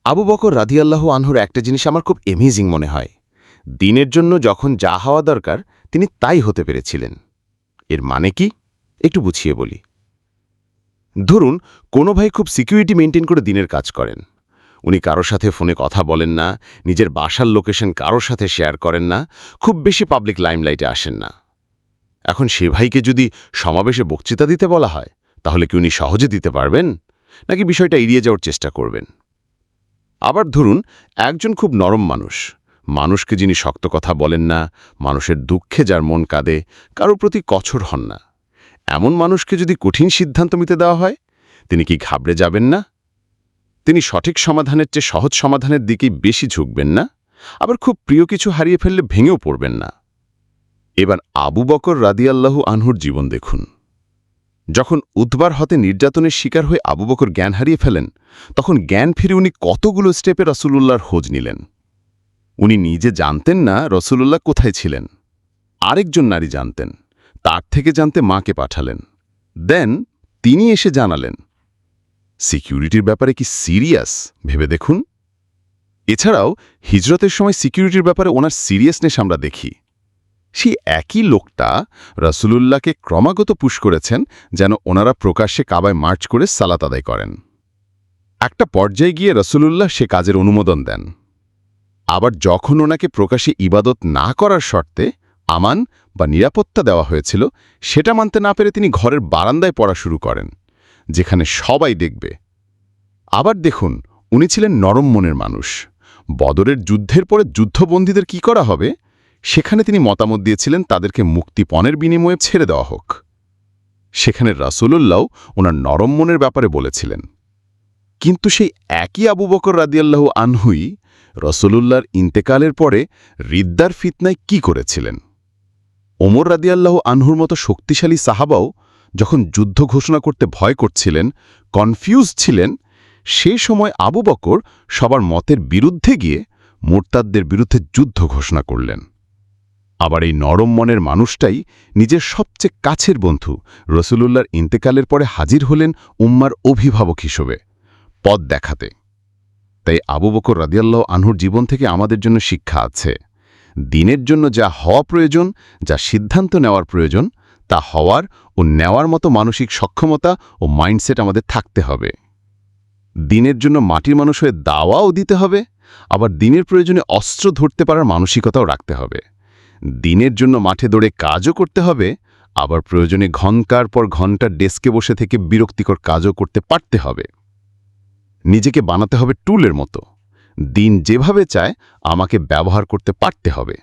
আবু বকর রাদিয়াল্লাহু আনহুর একটা জিনিস আমার খুব অ্যামেজিং মনে হয়। দিনের জন্য যখন যা হওয়া দরকার তিনি তাই হতে পেরেছিলেন। এর মানে কি? একটু বুঝিয়ে বলি। ধরুন, কোনো ভাই খুব সিকিউরিটি মেইনটেইন করে দিনের কাজ করেন। উনি কারো সাথে ফোনে কথা বলেন না, নিজের বাসার লোকেশন কারোর সাথে শেয়ার করেন না, খুব বেশি পাবলিক লাইমলাইটে আসেন না। এখন সে ভাইকে যদি সমাবেশে বক্তৃতা দিতে বলা হয়, তাহলে কি উনি সহজে দিতে পারবেন, নাকি বিষয়টা এড়িয়ে যাওয়ার চেষ্টা করবেন? আবার ধরুন, একজন খুব নরম মানুষকে যিনি শক্ত কথা বলেন না, মানুষের দুঃখে যার মন কাঁদে, কারো প্রতি কঠোর হন না, এমন মানুষকে যদি কঠিন সিদ্ধান্ত নিতে দেওয়া হয়, তিনি কি ঘাবড়ে যাবেন না? তিনি সঠিক সমাধানের চেয়ে সহজ সমাধানের দিকেই বেশি ঝুঁকবেন না? আবার খুব প্রিয় কিছু হারিয়ে ফেললে ভেঙেও পড়বেন না? এবার আবু বকর রাদিয়াল্লাহু আনহুর জীবন দেখুন। যখন উতবার হতে নির্যাতনের শিকার হয়ে আবু বকর জ্ঞান হারিয়ে ফেলেন, তখন জ্ঞান ফিরে উনি কতগুলো স্টেপে রসুলুল্লাহর খোঁজ নিলেন। উনি নিজে জানতেন না রসুলুল্লাহ কোথায় ছিলেন, আরেকজন নারী জানতেন, তার থেকে জানতে মাকে পাঠালেন। দেন তিনি এসে জানালেন। সিকিউরিটির ব্যাপারে কি সিরিয়াস ভেবে দেখুন। এছাড়াও হিজরতের সময় সিকিউরিটির ব্যাপারে ওনার সিরিয়াসনেস আমরা দেখি। সেই একই লোকটা রসুলুল্লাহকে ক্রমাগত পুশ করেছেন যেন ওনারা প্রকাশ্যে কাবায় মার্চ করে সালাত আদায় করেন। একটা পর্যায়ে গিয়ে রসুলুল্লাহ সে কাজের অনুমোদন দেন। আবার যখন ওনাকে প্রকাশ্যে ইবাদত না করার শর্তে আমান বা নিরাপত্তা দেওয়া হয়েছিল, সেটা মানতে না পেরে তিনি ঘরের বারান্দায় পড়া শুরু করেন, যেখানে সবাই দেখবে। আবার দেখুন, উনি ছিলেন নরম মনের মানুষ। বদরের যুদ্ধের পরে যুদ্ধবন্দীদের কি করা হবে, সেখানে তিনি মতামত দিয়েছিলেন তাদেরকে মুক্তিপণের বিনিময়ে ছেড়ে দেওয়া হোক। সেখানে রাসূলুল্লাহ ওনার নরম মনের ব্যাপারে বলেছিলেন। কিন্তু সেই একই আবু বকর রাদিয়াল্লাহু আনহুই রাসূলুল্লাহর ইন্তেকালের পরে রিদ্দার ফিতনায় কি করেছিলেন? ওমর রাদিয়াল্লাহু আনহুর মতো শক্তিশালী সাহাবাও যখন যুদ্ধ ঘোষণা করতে ভয় করছিলেন, কনফিউজ ছিলেন, সেই সময় আবু বকর সবার মতের বিরুদ্ধে গিয়ে মুরতাদদের বিরুদ্ধে যুদ্ধ ঘোষণা করলেন। আবার এই নরম মনের মানুষটাই নিজের সবচেয়ে কাছের বন্ধু রাসূলুল্লাহর ইন্তেকালের পরে হাজির হলেন উম্মার অভিভাবক হিসেবে, পথ দেখাতে। তাই আবু বকর রাদিয়াল্লাহু আনহুর জীবন থেকে আমাদের জন্য শিক্ষা আছে। দিনের জন্য যা হওয়া প্রয়োজন, যা সিদ্ধান্ত নেওয়ার প্রয়োজন, তা হওয়ার ও নেওয়ার মতো মানসিক সক্ষমতা ও মাইন্ডসেট আমাদের থাকতে হবে। দিনের জন্য মাটির মানুষ হয়ে দাওয়াও দিতে হবে, আবার দিনের প্রয়োজনে অস্ত্র ধরতে পারার মানসিকতাও রাখতে হবে। দিনের জন্য মাঠে দৌড়ে কাজও করতে হবে, আবার প্রয়োজনে ঘণ্টার পর ঘণ্টা ডেস্কে বসে থেকে বিরক্তিকর কাজও করতে পারতে হবে। নিজেকে বানাতে হবে টুলের মতো। দিন যেভাবে চায় আমাকে ব্যবহার করতে পারতে হবে।